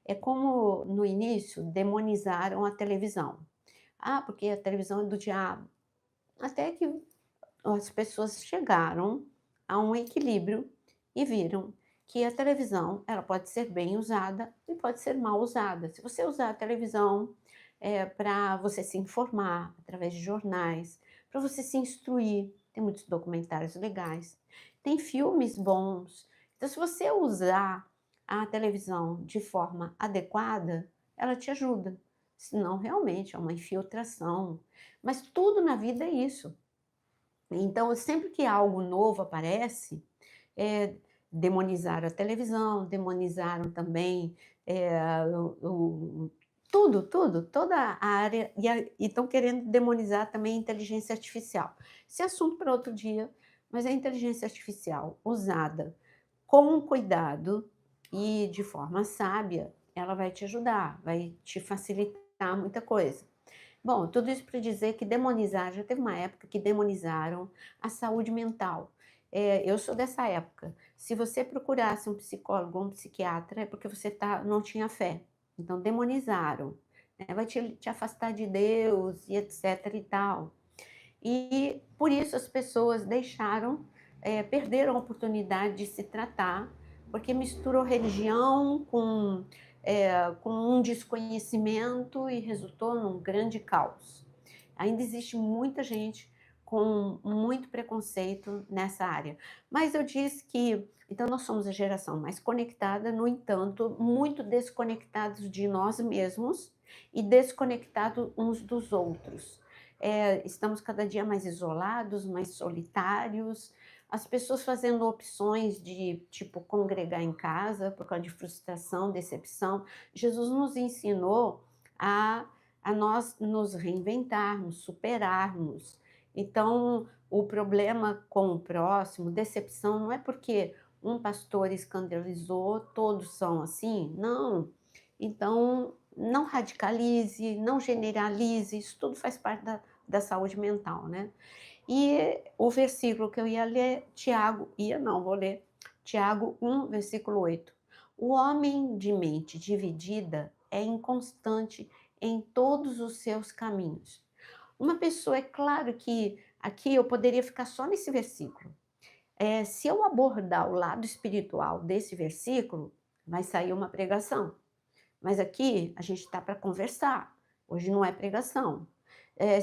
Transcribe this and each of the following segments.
É como no início demonizaram a televisão. Ah, porque a televisão é do diabo. Até que as pessoas chegaram a um equilíbrio e viram que a televisão, ela pode ser bem usada e pode ser mal usada. Se você usar a televisão, para você se informar através de jornais, para você se instruir, tem muitos documentários legais, tem filmes bons. Então, se você usar a televisão de forma adequada, ela te ajuda. Senão, realmente, é uma infiltração. Mas tudo na vida é isso. Então, sempre que algo novo aparece, demonizaram a televisão, demonizaram também, tudo, toda a área, e estão querendo demonizar também a inteligência artificial. Esse é assunto para outro dia, mas a inteligência artificial usada com cuidado e de forma sábia, ela vai te ajudar, vai te facilitar muita coisa. Bom, tudo isso para dizer que demonizar, já teve uma época que demonizaram a saúde mental. Eu sou dessa época. Se você procurasse um psicólogo ou um psiquiatra, é porque você não tinha fé. Então, demonizaram, né? Vai te afastar de Deus e etc e tal. E por isso as pessoas deixaram, perderam a oportunidade de se tratar, porque misturou religião com um desconhecimento e resultou num grande caos. Ainda existe muita gente com muito preconceito nessa área. Mas eu disse que, então nós somos a geração mais conectada, no entanto, muito desconectados de nós mesmos e desconectados uns dos outros. Estamos cada dia mais isolados, mais solitários, as pessoas fazendo opções de, tipo, congregar em casa por causa de frustração, decepção. Jesus nos ensinou a, a nós nos reinventarmos, superarmos. Então, o problema com o próximo, decepção, não é porque um pastor escandalizou, todos são assim, não. Então, não radicalize, não generalize, isso tudo faz parte da saúde mental, né? E o versículo que eu ia ler, vou ler, Tiago 1, versículo 8. O homem de mente dividida é inconstante em todos os seus caminhos. Uma pessoa, é claro que aqui eu poderia ficar só nesse versículo. Se eu abordar o lado espiritual desse versículo, vai sair uma pregação. Mas aqui a gente está para conversar, hoje não é pregação.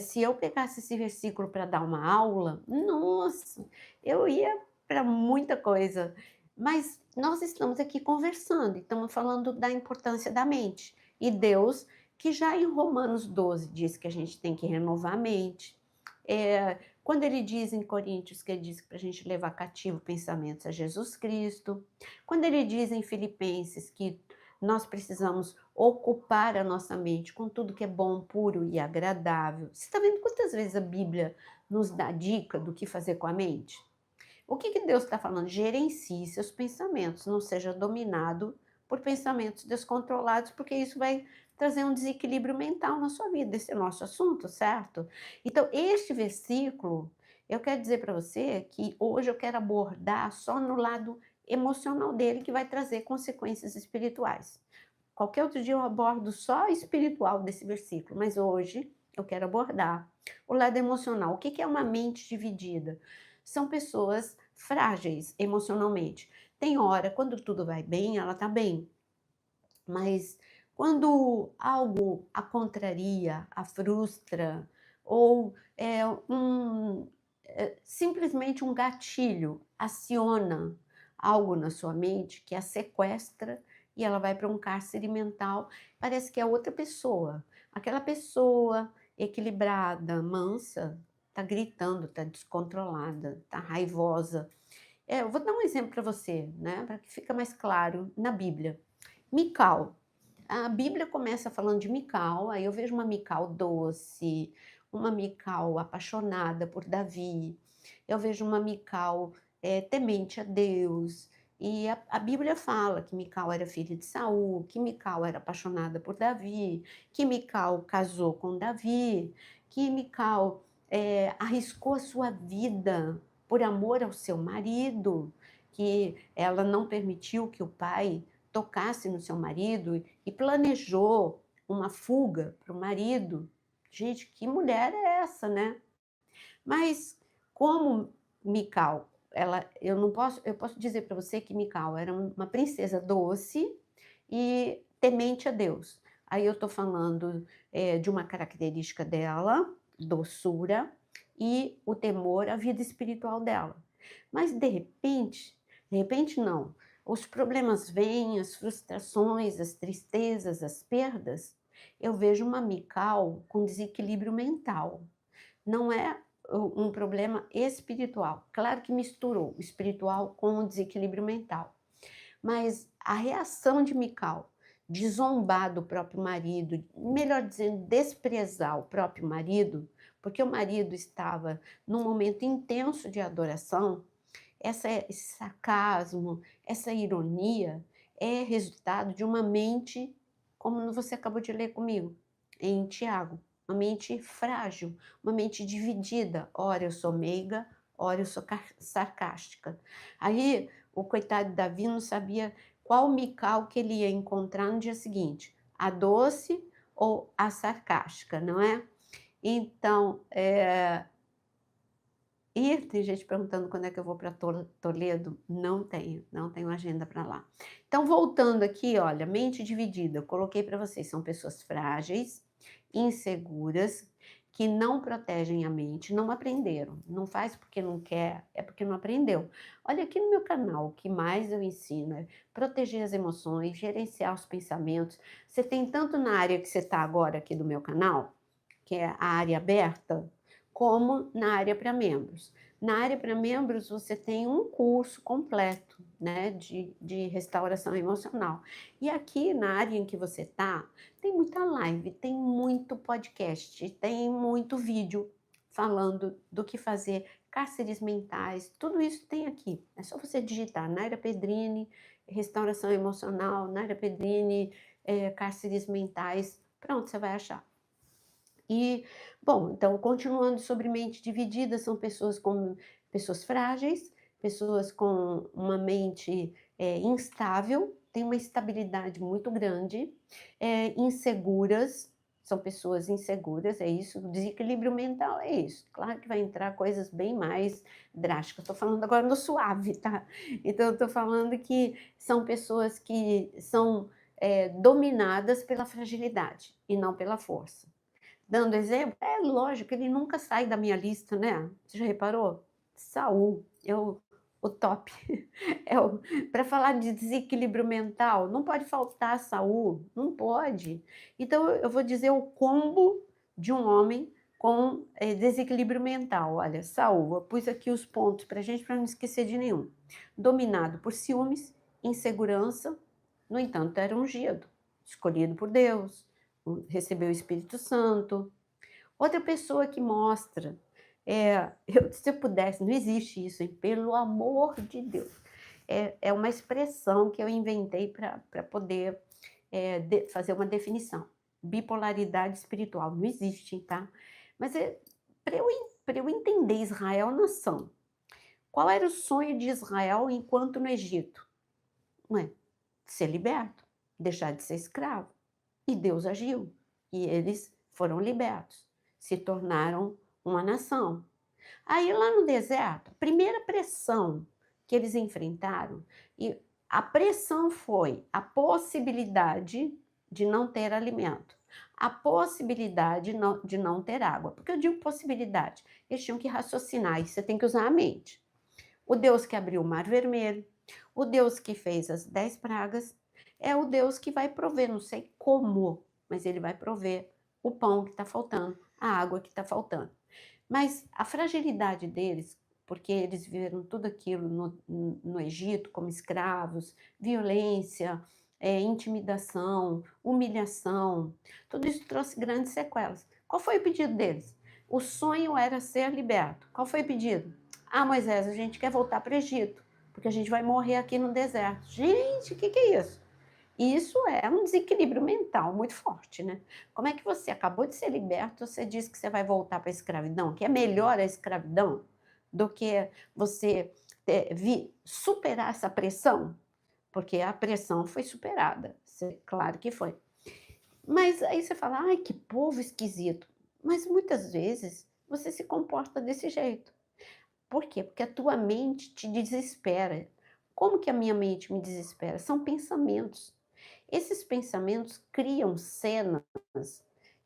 Se eu pegasse esse versículo para dar uma aula, nossa, eu ia para muita coisa. Mas nós estamos aqui conversando, estamos falando da importância da mente. E Deus, que já em Romanos 12 diz que a gente tem que renovar a mente. Quando ele diz em Coríntios que ele diz para a gente levar cativo pensamentos a Jesus Cristo, quando ele diz em Filipenses que nós precisamos ocupar a nossa mente com tudo que é bom, puro e agradável. Você está vendo quantas vezes a Bíblia nos dá dica do que fazer com a mente? O que Deus está falando? Gerencie seus pensamentos, não seja dominado por pensamentos descontrolados, porque isso vai trazer um desequilíbrio mental na sua vida. Esse é o nosso assunto, certo? Então, este versículo, eu quero dizer para você que hoje eu quero abordar só no lado emocional dele, que vai trazer consequências espirituais. Qualquer outro dia eu abordo só espiritual desse versículo, mas hoje eu quero abordar o lado emocional. O que é uma mente dividida? São pessoas frágeis emocionalmente. Tem hora, quando tudo vai bem, ela está bem, mas quando algo a contraria, a frustra, ou simplesmente um gatilho aciona algo na sua mente que a sequestra e ela vai para um cárcere mental, parece que é outra pessoa. Aquela pessoa equilibrada, mansa, está gritando, está descontrolada, está raivosa. Eu vou dar um exemplo para você, né, para que fique mais claro na Bíblia. Mical. A Bíblia começa falando de Mical, aí eu vejo uma Mical doce, uma Mical apaixonada por Davi, eu vejo uma Mical temente a Deus, e a Bíblia fala que Mical era filha de Saul, que Mical era apaixonada por Davi, que Mical casou com Davi, que Mical arriscou a sua vida por amor ao seu marido, que ela não permitiu que o pai tocasse no seu marido e planejou uma fuga para o marido. Gente, que mulher é essa, né? Mas como Mical, eu posso dizer para você que Mical era uma princesa doce e temente a Deus. Aí eu estou falando de uma característica dela, doçura, e o temor à vida espiritual dela. Mas de repente não, os problemas vêm, as frustrações, as tristezas, as perdas, eu vejo uma Mical com desequilíbrio mental. Não é um problema espiritual. Claro que misturou o espiritual com o desequilíbrio mental. Mas a reação de Mical de zombar do próprio marido, melhor dizendo, desprezar o próprio marido, porque o marido estava num momento intenso de adoração, esse sarcasmo, essa ironia é resultado de uma mente, como você acabou de ler comigo, em Tiago, uma mente frágil, uma mente dividida. Ora eu sou meiga, ora eu sou sarcástica. Aí o coitado Davi não sabia qual Mical que ele ia encontrar no dia seguinte, a doce ou a sarcástica, não é? Então, e tem gente perguntando quando é que eu vou para Toledo. Não tenho agenda para lá. Então, voltando aqui, olha, mente dividida, eu coloquei para vocês, são pessoas frágeis, inseguras, que não protegem a mente, não aprenderam. Não faz porque não quer, é porque não aprendeu. Olha, aqui no meu canal, o que mais eu ensino é proteger as emoções, gerenciar os pensamentos. Você tem tanto na área que você está agora aqui do meu canal, que é a área aberta, como na área para membros. Na área para membros, você tem um curso completo, né, de restauração emocional. E aqui na área em que você está, tem muita live, tem muito podcast, tem muito vídeo falando do que fazer, cárceres mentais, tudo isso tem aqui. É só você digitar Naira Pedrini, restauração emocional, Naira Pedrini, cárceres mentais, pronto, você vai achar. E, bom, então, continuando sobre mente dividida, são pessoas frágeis, pessoas com uma mente instável, tem uma estabilidade muito grande, inseguras, são pessoas inseguras, é isso, o desequilíbrio mental é isso. Claro que vai entrar coisas bem mais drásticas, estou falando agora no suave, tá? Então, eu estou falando que são pessoas que são dominadas pela fragilidade e não pela força. Dando exemplo, é lógico, ele nunca sai da minha lista, né? Você já reparou? Saul, o top. Para falar de desequilíbrio mental, não pode faltar Saul, não pode. Então, eu vou dizer o combo de um homem com desequilíbrio mental. Olha, Saul, eu pus aqui os pontos para a gente, para não esquecer de nenhum. Dominado por ciúmes, insegurança, no entanto, era ungido, escolhido por Deus, recebeu o Espírito Santo. Outra pessoa que mostra, se eu pudesse, não existe isso, hein? Pelo amor de Deus. É uma expressão que eu inventei para poder fazer uma definição. Bipolaridade espiritual, não existe, tá? Mas para eu entender Israel nação, qual era o sonho de Israel enquanto no Egito? Não é? Ser liberto, deixar de ser escravo. E Deus agiu, e eles foram libertos, se tornaram uma nação. Aí lá no deserto, a primeira pressão que eles enfrentaram, e a pressão foi a possibilidade de não ter alimento, a possibilidade de não ter água. Porque eu digo possibilidade, eles tinham que raciocinar, e você tem que usar a mente. O Deus que abriu o Mar Vermelho, o Deus que fez as 10 pragas, é o Deus que vai prover, não sei como, mas ele vai prover o pão que está faltando, a água que está faltando. Mas a fragilidade deles, porque eles viveram tudo aquilo no Egito como escravos, violência, intimidação, humilhação, tudo isso trouxe grandes sequelas. Qual foi o pedido deles? O sonho era ser liberto. Qual foi o pedido? Ah, Moisés, a gente quer voltar para o Egito, porque a gente vai morrer aqui no deserto. Gente, o que é isso? Isso é um desequilíbrio mental muito forte, né? Como é que você acabou de ser liberto, você diz que você vai voltar para a escravidão, que é melhor a escravidão do que você superar essa pressão? porque a pressão foi superada, claro que foi. Mas aí você fala: "Ai, que povo esquisito", mas muitas vezes você se comporta desse jeito. Por quê? Porque a tua mente te desespera. Como que a minha mente me desespera? São pensamentos. Esses pensamentos criam cenas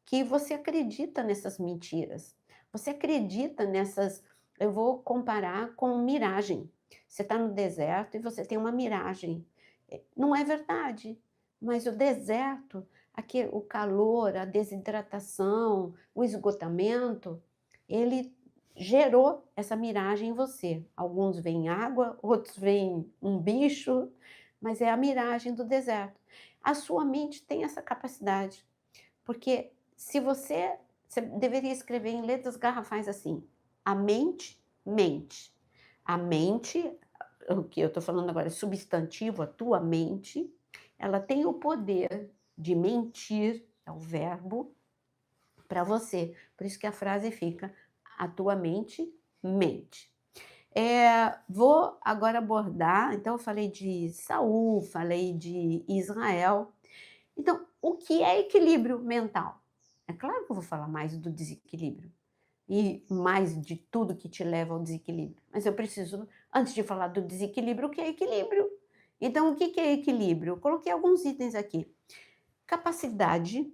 que você acredita nessas mentiras. Você acredita nessas. Eu vou comparar com miragem. Você está no deserto e você tem uma miragem. Não é verdade, mas o deserto, aqui, o calor, a desidratação, o esgotamento, ele gerou essa miragem em você. Alguns veem água, outros veem um bicho, mas é a miragem do deserto. A sua mente tem essa capacidade, porque se você deveria escrever em letras garrafais assim: a mente mente. A mente, o que eu estou falando agora é substantivo, a tua mente, ela tem o poder de mentir, é o verbo, para você. Por isso que a frase fica: a tua mente mente. Vou agora abordar, então eu falei de Saul, falei de Israel. Então, o que é equilíbrio mental? É claro que eu vou falar mais do desequilíbrio e mais de tudo que te leva ao desequilíbrio, mas eu preciso, antes de falar do desequilíbrio, o que é equilíbrio? Então, o que que é equilíbrio? Eu coloquei alguns itens aqui. Capacidade,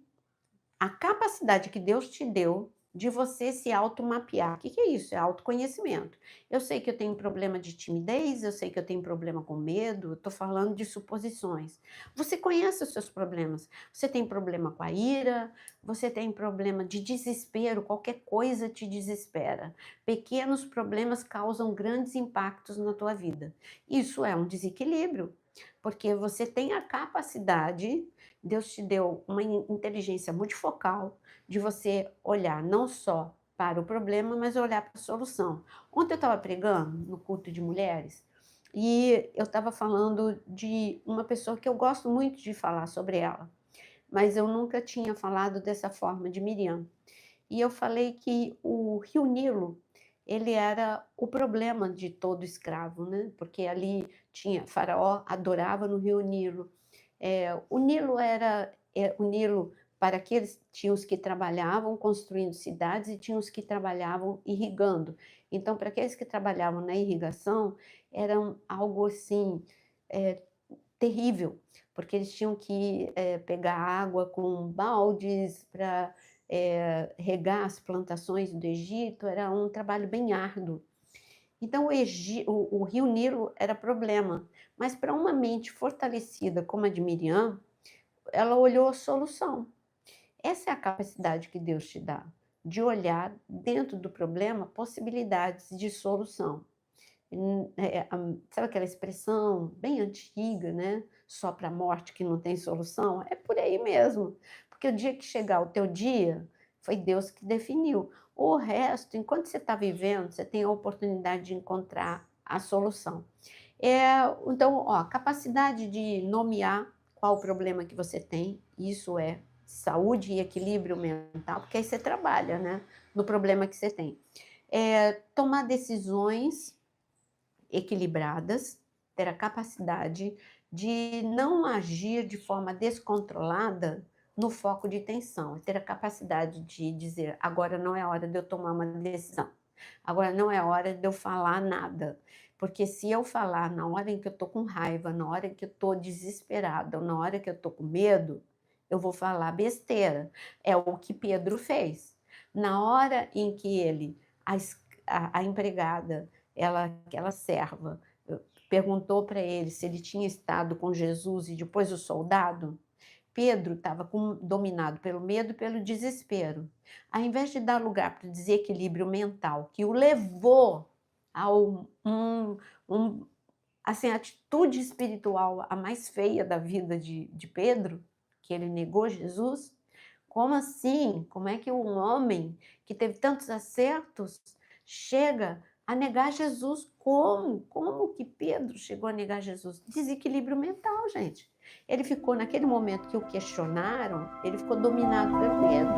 a capacidade que Deus te deu de você se automapear. O que que é isso? É autoconhecimento. Eu sei que eu tenho problema de timidez, eu sei que eu tenho problema com medo, estou falando de suposições. Você conhece os seus problemas. Você tem problema com a ira, você tem problema de desespero, qualquer coisa te desespera. Pequenos problemas causam grandes impactos na tua vida. Isso é um desequilíbrio, porque você tem a capacidade, Deus te deu uma inteligência multifocal, de você olhar não só para o problema, mas olhar para a solução. Ontem eu estava pregando no culto de mulheres e eu estava falando de uma pessoa que eu gosto muito de falar sobre ela, mas eu nunca tinha falado dessa forma de Miriam. E eu falei que o rio Nilo, ele era o problema de todo escravo, né? Porque ali tinha, Faraó adorava no rio Nilo. O Nilo era o Nilo para aqueles, tinha os que trabalhavam construindo cidades e tinha os que trabalhavam irrigando. Então, para aqueles que trabalhavam na irrigação, era algo assim, eh, terrível, porque eles tinham que pegar água com baldes para regar as plantações do Egito, era um trabalho bem árduo. Então o rio Nilo era problema, mas para uma mente fortalecida como a de Miriam, ela olhou a solução. Essa é a capacidade que Deus te dá, de olhar dentro do problema possibilidades de solução. Sabe aquela expressão bem antiga, né? Só para a morte que não tem solução? É por aí mesmo, porque o dia que chegar o teu dia, foi Deus que definiu. O resto, enquanto você está vivendo, você tem a oportunidade de encontrar a solução. Então, ó, capacidade de nomear qual o problema que você tem, isso é saúde e equilíbrio mental, porque aí você trabalha, né, no problema que você tem. Tomar decisões equilibradas, ter a capacidade de não agir de forma descontrolada no foco de tensão, ter a capacidade de dizer: agora não é hora de eu tomar uma decisão, agora não é hora de eu falar nada, porque se eu falar na hora em que eu estou com raiva, na hora em que eu estou desesperada, ou na hora que eu estou com medo, eu vou falar besteira. É o que Pedro fez. Na hora em que a empregada, aquela serva, perguntou para ele se ele tinha estado com Jesus e depois o soldado, Pedro estava dominado pelo medo e pelo desespero. Ao invés de dar lugar para o desequilíbrio mental que o levou a assim, a atitude espiritual a mais feia da vida de Pedro, que ele negou Jesus. Como assim? Como é que um homem que teve tantos acertos chega a negar Jesus? Como? Como que Pedro chegou a negar Jesus? Desequilíbrio mental, gente. Ele ficou, naquele momento que o questionaram, ele ficou dominado pelo medo.